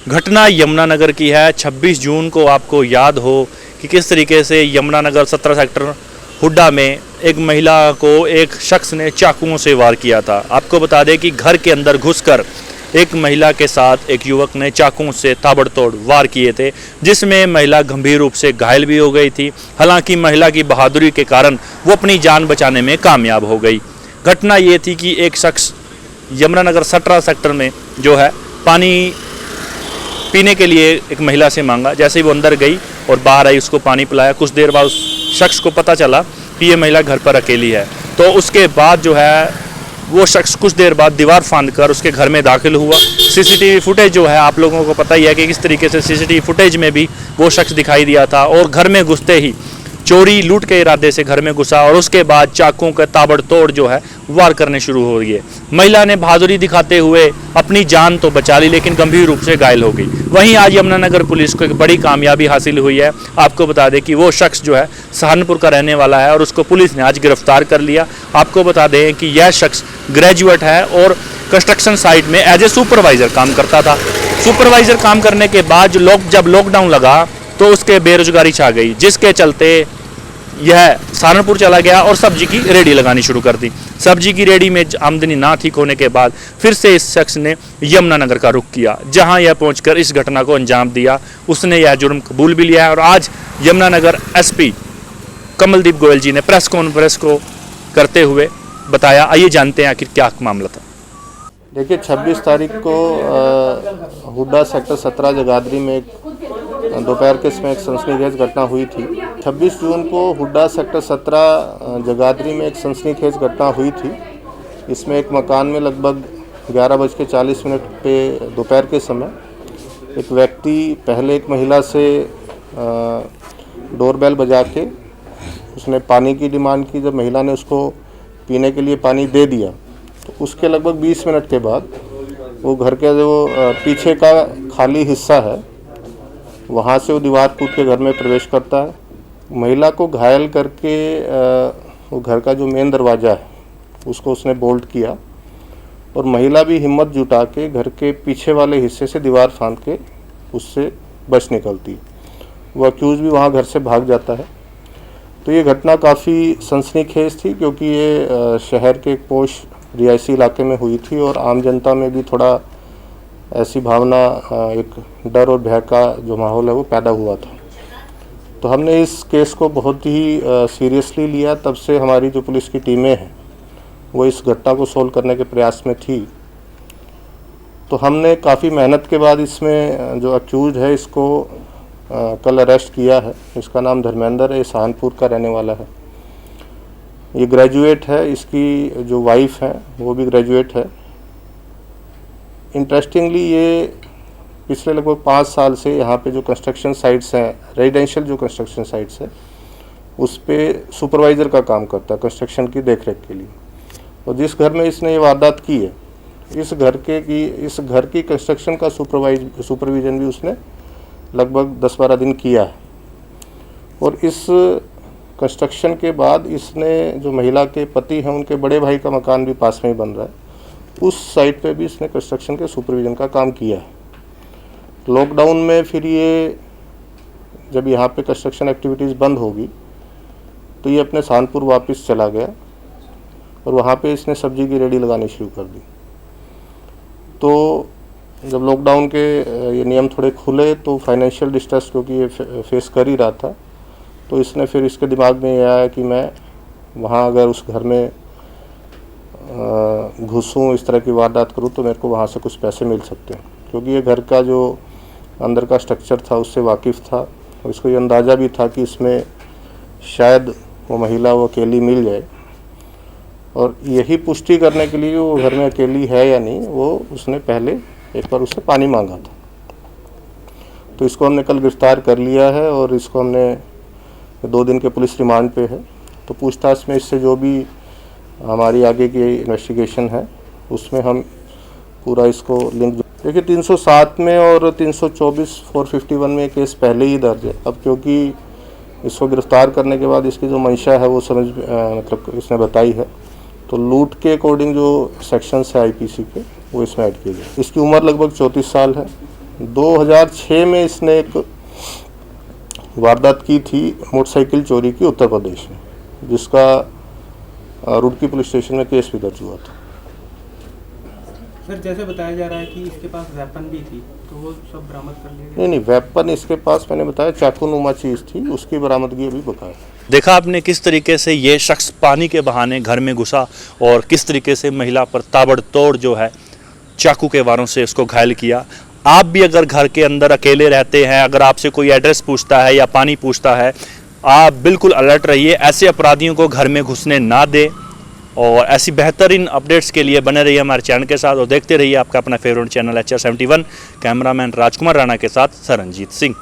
घटना यमुनानगर की है। 26 जून को आपको याद हो कि किस तरीके से यमुनानगर 17 सेक्टर हुड्डा में एक महिला को एक शख्स ने चाकुओं से वार किया था। आपको बता दें कि घर के अंदर घुसकर एक महिला के साथ एक युवक ने चाकुओं से ताबड़तोड़ वार किए थे, जिसमें महिला गंभीर रूप से घायल भी हो गई थी। हालांकि महिला की बहादुरी के कारण वो अपनी जान बचाने में कामयाब हो गई। घटना ये थी कि एक शख्स यमुनानगर 17 सेक्टर में जो है पानी पीने के लिए एक महिला से मांगा। जैसे ही वो अंदर गई और बाहर आई, उसको पानी पिलाया। कुछ देर बाद उस शख्स को पता चला कि ये महिला घर पर अकेली है, तो उसके बाद जो है वो शख्स कुछ देर बाद दीवार फांद कर उसके घर में दाखिल हुआ। सीसीटीवी फुटेज जो है आप लोगों को पता ही है कि किस तरीके से सीसीटीवी फुटेज में भी वो शख्स दिखाई दिया था, और घर में घुसते ही चोरी लूट के इरादे से घर में घुसा और उसके बाद चाकुओं का ताबड़तोड़ जो है वार करने शुरू हो गए। महिला ने बहादुरी दिखाते हुए अपनी जान तो बचा ली, लेकिन गंभीर रूप से घायल हो गई। वहीं आज यमुनानगर पुलिस को एक बड़ी कामयाबी हासिल हुई है। आपको बता दें कि वो शख्स जो है सहारनपुर का रहने वाला है और उसको पुलिस ने आज गिरफ्तार कर लिया। आपको बता दें कि यह शख्स ग्रेजुएट है और कंस्ट्रक्शन साइट में एज ए सुपरवाइजर काम करता था। सुपरवाइजर काम करने के बाद जब लॉकडाउन लगा तो उसके बेरोजगारी छा गई, जिसके चलते यह सहारनपुर चला गया और सब्जी की रेडी लगानी शुरू कर दी। सब्जी की रेडी में आमदनी ना ठीक होने के बाद फिर से इस शख्स ने यमुनानगर का रुख किया, जहां यह पहुंचकर इस घटना को अंजाम दिया। उसने यह जुर्म कबूल भी लिया है और आज यमुनानगर एसपी कमलदीप गोयल जी ने प्रेस कॉन्फ्रेंस को करते हुए बताया। आइए जानते हैं आखिर क्या मामला था। देखिए, 26 तारीख को हुड्डा सेक्टर 17 जगाधरी में दोपहर के समय एक सनसनीखेज घटना हुई थी। 26 जून को हुड्डा सेक्टर 17 जगाधरी में एक सनसनीखेज घटना हुई थी। इसमें एक मकान में लगभग 11:40 पे दोपहर के समय एक व्यक्ति पहले एक महिला से डोरबेल बजा के उसने पानी की डिमांड की। जब महिला ने उसको पीने के लिए पानी दे दिया तो उसके लगभग 20 मिनट के बाद वो घर के जो पीछे का खाली हिस्सा है वहाँ से वो दीवार कूद के घर में प्रवेश करता है। महिला को घायल करके वो घर का जो मेन दरवाज़ा है उसको उसने बोल्ट किया और महिला भी हिम्मत जुटा के घर के पीछे वाले हिस्से से दीवार फांद के उससे बच निकलती है। वो अक्यूज़ भी वहाँ घर से भाग जाता है। तो ये घटना काफ़ी सनसनीखेज थी, क्योंकि ये शहर के एक पोश रिहायशी इलाके में हुई थी और आम जनता में भी थोड़ा ऐसी भावना, एक डर और भय का जो माहौल है वो पैदा हुआ था। तो हमने इस केस को बहुत ही सीरियसली लिया। तब से हमारी जो पुलिस की टीमें हैं वो इस घटना को सोल्व करने के प्रयास में थी। तो हमने काफ़ी मेहनत के बाद इसमें जो अक्यूज है इसको कल अरेस्ट किया है। इसका नाम धर्मेंद्र है, सहारनपुर का रहने वाला है। ये ग्रेजुएट है, इसकी जो वाइफ है वो भी ग्रेजुएट है। इंटरेस्टिंगली ये पिछले लगभग 5 साल से यहाँ पे जो कंस्ट्रक्शन साइट्स हैं, रेजिडेंशियल जो कंस्ट्रक्शन साइट्स है उस पे सुपरवाइज़र का काम करता है कंस्ट्रक्शन की देखरेख के लिए। और जिस घर में इसने ये वारदात की है इस घर की कंस्ट्रक्शन का सुपरविजन भी उसने लगभग 10-12 दिन किया है। और इस कंस्ट्रक्शन के बाद इसने जो महिला के पति हैं उनके बड़े भाई का मकान भी पास में ही बन रहा है, उस साइट पे भी इसने कंस्ट्रक्शन के सुपरविजन का काम किया है। लॉकडाउन में फिर ये जब यहाँ पे कंस्ट्रक्शन एक्टिविटीज़ बंद होगी तो ये अपने सहारनपुर वापस चला गया और वहाँ पे इसने सब्जी की रेडी लगानी शुरू कर दी। तो जब लॉकडाउन के ये नियम थोड़े खुले तो फाइनेंशियल डिस्ट्रेस क्योंकि ये फेस कर ही रहा था, तो इसने फिर इसके दिमाग में ये आया कि मैं वहाँ अगर उस घर में घुसूँ, इस तरह की वारदात करूँ तो मेरे को वहाँ से कुछ पैसे मिल सकते हैं। क्योंकि ये घर का जो अंदर का स्ट्रक्चर था उससे वाकिफ़ था और इसको ये अंदाज़ा भी था कि इसमें शायद वो महिला वो अकेली मिल जाए। और यही पुष्टि करने के लिए वो घर में अकेली है या नहीं, वो उसने पहले एक बार उससे पानी मांगा था। तो इसको हमने कल गिरफ्तार कर लिया है और इसको हमने 2 दिन के पुलिस रिमांड पे है। तो पूछताछ में इससे जो भी हमारी आगे की इन्वेस्टिगेशन है उसमें हम पूरा इसको लिंक। देखिए, 307 में और 324/451 में केस पहले ही दर्ज है। अब क्योंकि इसको गिरफ्तार करने के बाद इसकी जो मंशा है वो मतलब इसने बताई है, तो लूट के अकॉर्डिंग जो सेक्शंस है आईपीसी के वो इसमें ऐड किए गए। इसकी उम्र लगभग 34 साल है 2006 में इसने एक वारदात की थी मोटरसाइकिल चोरी की उत्तर प्रदेश में, जिसका रुड़की पुलिस स्टेशन में केस भी दर्ज हुआ था। सर जैसे बताया जा रहा है कि इसके पास वेपन भी थी, तो वो सब बरामद कर लिया गया? नहीं, वेपन इसके पास मैंने बताया चाकू नुमा चीज़ थी, उसकी बरामदगी अभी बकाया। देखा आपने किस तरीके से ये शख्स पानी के बहाने घर में घुसा और किस तरीके से महिला पर ताबड़तोड़ जो है चाकू के वारों से उसको घायल किया। आप भी अगर घर के अंदर अकेले रहते हैं, अगर आपसे कोई एड्रेस पूछता है या पानी पूछता है, आप बिल्कुल अलर्ट रहिए, ऐसे अपराधियों को घर में घुसने ना दें। और ऐसी बेहतरीन अपडेट्स के लिए बने रहिए हमारे चैनल के साथ और देखते रहिए आपका अपना फेवरेट चैनल HR71। कैमरामैन राजकुमार राणा के साथ सरनजीत सिंह।